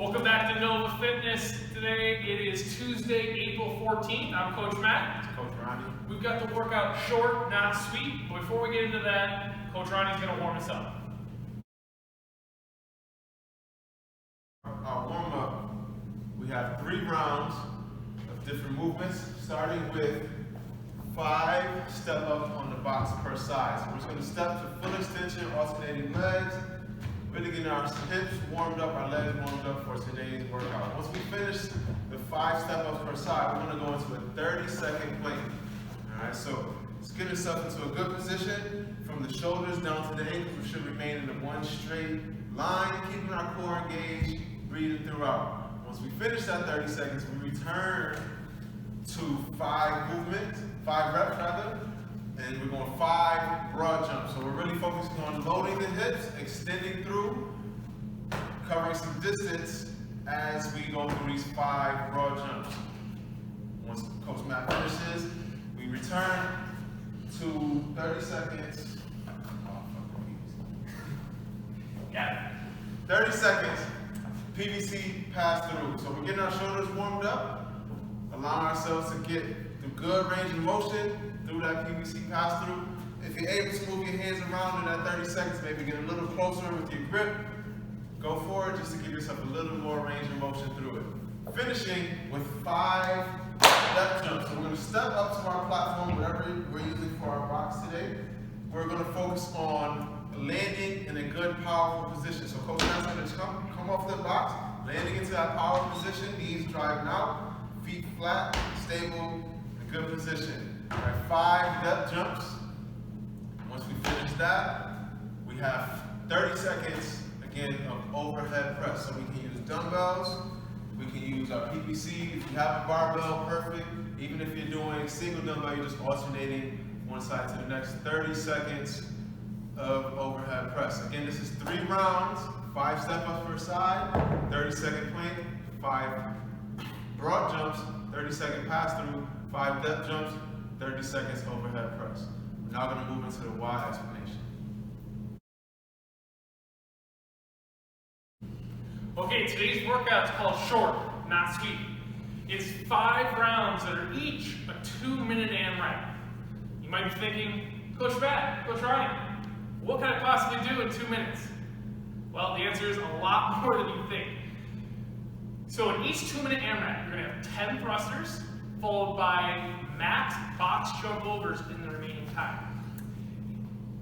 Welcome back to Nova Fitness. Today it is Tuesday, April 14th. I'm Coach Matt. Coach Ronnie. We've got the workout short, not sweet. But before we get into that, Coach Ronnie's going to warm us up. Our warm-up, we have 3 rounds of different movements, starting with 5 step-ups on the box per side. So we're just going to step to full extension, alternating legs, really getting our hips warmed up, our legs warmed up for today's workout. Once we finish the 5 step-ups per side, we're going to go into a 30-second plank. All right, so let's get yourself into a good position from the shoulders down to the ankles. We should remain in one straight line, keeping our core engaged, breathing throughout. Once we finish that 30 seconds, we return to 5 reps rather, and we're going 5 broad jumps. So we're really focusing on loading the hips, extending through, covering some distance as we go through these 5 broad jumps. Once Coach Matt finishes, we return to 30 seconds. Yeah. 30 seconds, PVC pass through. So we're getting our shoulders warmed up, allowing ourselves to get the good range of motion through that PVC pass through. If you're able to move your hands around in that 30 seconds, maybe get a little closer with your grip, go for it just to give yourself a little more range of motion through it. Finishing with 5 step jumps. So we're going to step up to our platform, whatever we're using for our box today. We're going to focus on landing in a good, powerful position. So Coach Matt's going to come off the box, landing into that power position, knees driving out, feet flat, stable, a good position. All right, 5 depth jumps. Once we finish that, we have 30 seconds, again, of overhead press. So we can use dumbbells, we can use our PPC. If you have a barbell, perfect. Even if you're doing single dumbbell, you're just alternating one side to the next. 30 seconds of overhead press. Again, this is 3 rounds, 5 step-ups per side, 30-second plank, 5 broad jumps, 30-second pass-through, 5 depth jumps, 30 seconds overhead press. We're now going to move into the WOD explanation. Okay, today's workout is called short, not sweet. It's 5 rounds that are each a 2-minute AMRAP. You might be thinking, Coach Matt, Coach Ronnie, what can I possibly do in 2 minutes? Well, the answer is a lot more than you think. So in each 2-minute AMRAP, you're going to have 10 thrusters, followed by max box jump overs in the remaining time.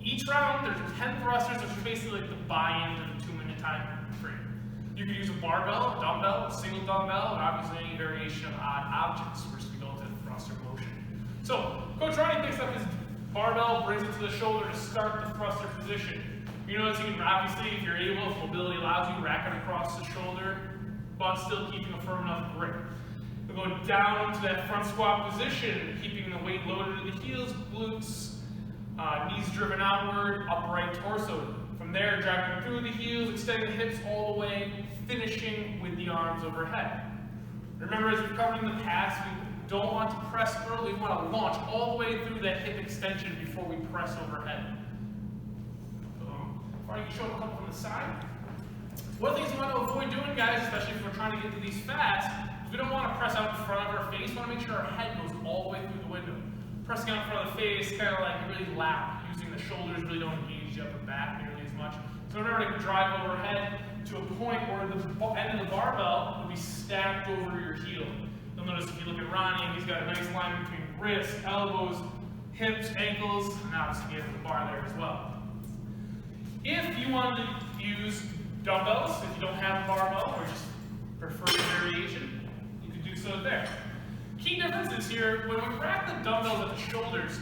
Each round, there's 10 thrusters, which is basically like the buy-in to the 2-minute time frame. You could use a barbell, a dumbbell, a single dumbbell, and obviously any variation of odd objects as we go into the thruster motion. So, Coach Ronnie picks up his barbell, brings it to the shoulder to start the thruster position. You notice you can obviously, if you're able, if mobility allows you, rack it across the shoulder, but still keeping a firm enough grip. We'll go down to that front squat position, keeping the weight loaded to the heels, glutes, knees driven outward, upright torso. From there, driving through the heels, extending the hips all the way, finishing with the arms overhead. Remember, as we've covered in the past, we don't want to press early. We want to launch all the way through that hip extension before we press overhead. Or you can show a couple from the side. One of the things we want to avoid doing, guys, especially if we're trying to get to these fast, is we don't want to press out in front of our face. We want to make sure our head goes all the way through the window. Pressing out in front of the face, kind of like really lap, using the shoulders really don't engage the upper back nearly as much. So remember to drive overhead to a point where the end of the barbell will be stacked over your heel. You'll notice if you look at Ronnie, he's got a nice line between wrists, elbows, hips, ankles, and obviously you have the bar there as well. If you want to use dumbbells, if you don't have a barbell or just prefer a variation, you can do so there. Key differences here, when we rack the dumbbells at the shoulders,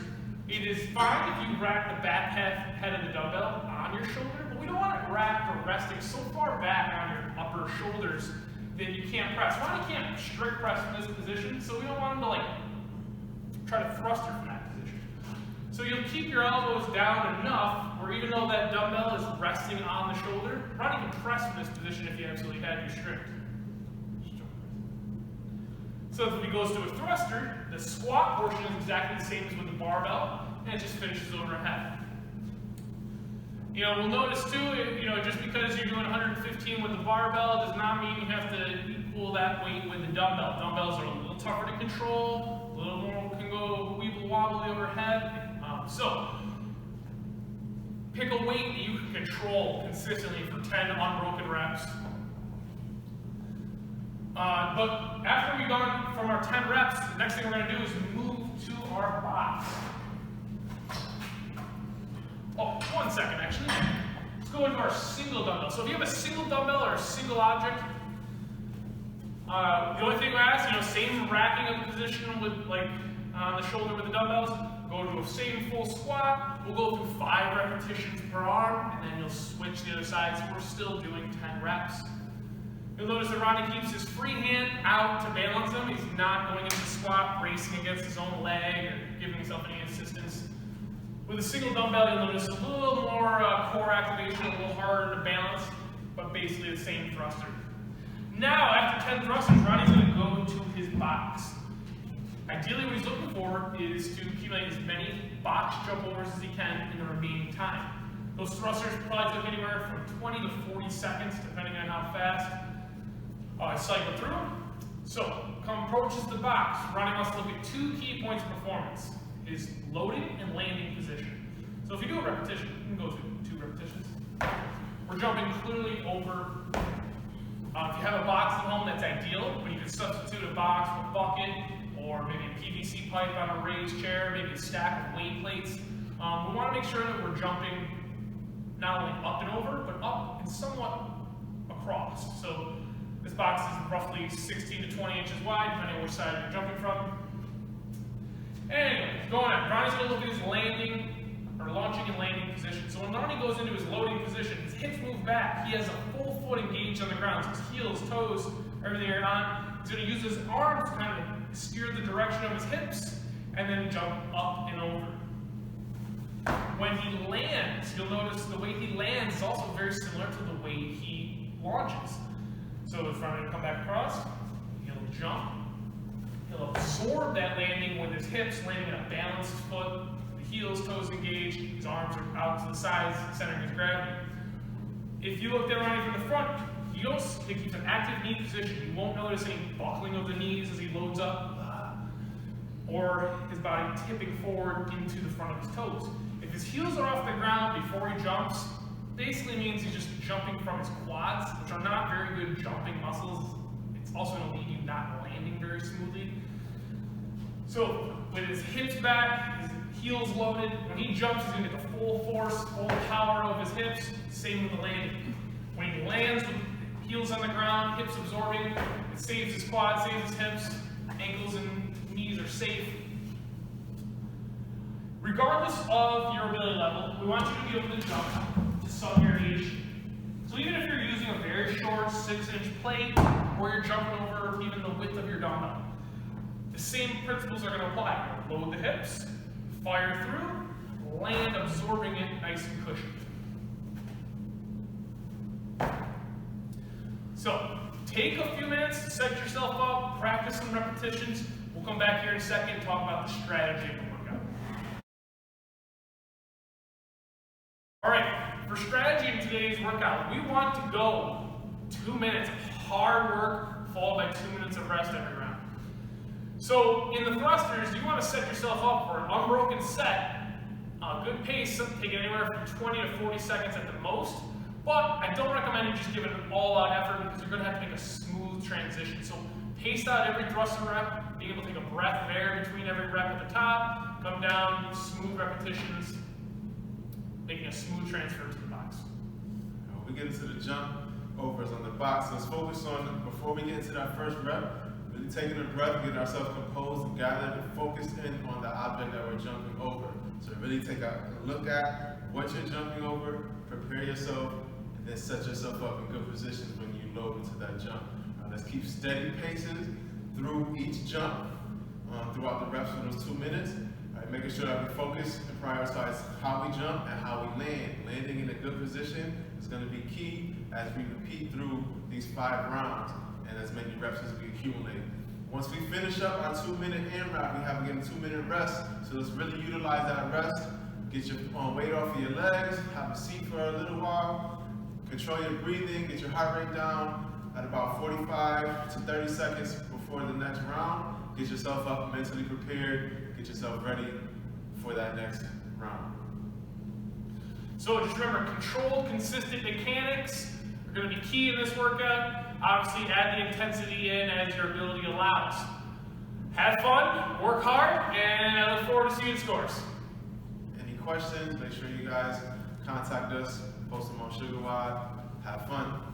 it is fine if you rack the back head of the dumbbell on your shoulder, but we don't want it racked or resting so far back on your upper shoulders that you can't press. Ronnie can't strict press from this position, so we don't want him to try to thrust her from that position. So you'll keep your elbows down enough where even though that dumbbell is resting on the shoulder, Ronnie can press from this position if you absolutely had you strict. So if he goes to a thruster, the squat portion is exactly the same as with the barbell, and it just finishes overhead. We'll notice too, if but just because you're doing 115 with the barbell does not mean you have to equal that weight with the dumbbell. Dumbbells are a little tougher to control, a little more can go weeble wobbly overhead. So pick a weight that you can control consistently for 10 unbroken reps. But after we've gone from our 10 reps, the next thing we're going to do is move to our box. Oh, 1 second actually. Let's go into our single dumbbell. So if you have a single dumbbell or a single object, the only thing we ask, same racking of the position with like on the shoulder with the dumbbells. Go to a same full squat. We'll go through 5 repetitions per arm, and then you'll switch the other side. So we're still doing 10 reps. You'll notice that Ronnie keeps his free hand out to balance him. He's not going into the squat, bracing against his own leg, or giving himself any assistance. With a single dumbbell, you'll notice a little more core activation, a little harder to balance, but basically the same thruster. Now, after 10 thrusters, Ronnie's going to go to his box. Ideally, what he's looking for is to accumulate as many box jump overs as he can in the remaining time. Those thrusters probably took anywhere from 20 to 40 seconds, depending on how fast I cycle through them. So, come approaches the box. Ronnie wants to look at 2 key points of performance: his loading and landing position. So if you do a repetition, you can go through 2 repetitions. We're jumping clearly over. If you have a box at home, that's ideal, but you can substitute a box with a bucket, or maybe a PVC pipe on a raised chair, maybe a stack of weight plates. We want to make sure that we're jumping not only up and over, but up and somewhat across. So this box is roughly 16 to 20 inches wide, depending on which side you're jumping from. Anyway, going on. Ronnie's going to look at his landing, or launching and landing position. So when Ronnie goes into his loading position, his hips move back. He has a full foot engaged on the ground. So his heels, toes, everything are on. He's going to use his arms to kind of steer the direction of his hips, and then jump up and over. When he lands, you'll notice the way he lands is also very similar to the way he launches. So if Ronnie come back across, he'll jump. He'll absorb that landing with his hips, landing in a balanced foot, the heels, toes engaged, his arms are out to the sides, centering his gravity. If you looked at Ronnie from the front, he keeps an active knee position. You won't notice any buckling of the knees as he loads up, or his body tipping forward into the front of his toes. If his heels are off the ground before he jumps, basically means he's just jumping from his quads, which are not very good jumping muscles. It's also going to leave you not landing very smoothly. So with his hips back, his heels loaded, when he jumps, he's going to get the full force, full power of his hips. Same with the landing. When he lands with heels on the ground, hips absorbing, it saves his quads, saves his hips, ankles and knees are safe. Regardless of your ability level, we want you to be able to jump to some variation. So even if you're using a very short 6-inch plate, or you're jumping over even the width of your dumbbell, the same principles are going to apply. Load the hips, fire through, land absorbing it nice and cushioned. So take a few minutes to set yourself up, practice some repetitions. We'll come back here in a second and talk about the strategy of the workout. All right, for strategy in today's workout, we want to go 2 minutes of hard work followed by 2 minutes of rest every round. So in the thrusters, you want to set yourself up for an unbroken set, a good pace, taking anywhere from 20 to 40 seconds at the most. But I don't recommend you just give it an all-out effort because you're going to have to make a smooth transition. So pace out every thruster rep, being able to take a breath of air between every rep at the top, come down, smooth repetitions, making a smooth transfer to the box. When we get into the jump overs on the box, let's focus on, before we get into that first rep, really taking a breath, getting ourselves composed and gathered and focused in on the object that we're jumping over. So really take a look at what you're jumping over, prepare yourself, and then set yourself up in good positions when you load into that jump. Let's keep steady paces through each jump throughout the reps for those 2 minutes. Making sure that we focus and prioritize how we jump and how we land. Landing in a good position is going to be key as we repeat through these 5 rounds and as many reps as we accumulate. Once we finish up our 2-minute AMRAP, we have again a 2-minute rest. So let's really utilize that rest. Get your weight off of your legs, have a seat for a little while, Control your breathing, get your heart rate down at about 45 to 30 seconds before the next round. Get yourself up, mentally prepared, get yourself ready for that next round. So just remember, controlled, consistent mechanics are going to be key in this workout. Obviously, add the intensity in as your ability allows. Have fun, work hard, and I look forward to seeing scores. Any questions, make sure you guys contact us, post them on Sugar WOD. Have fun.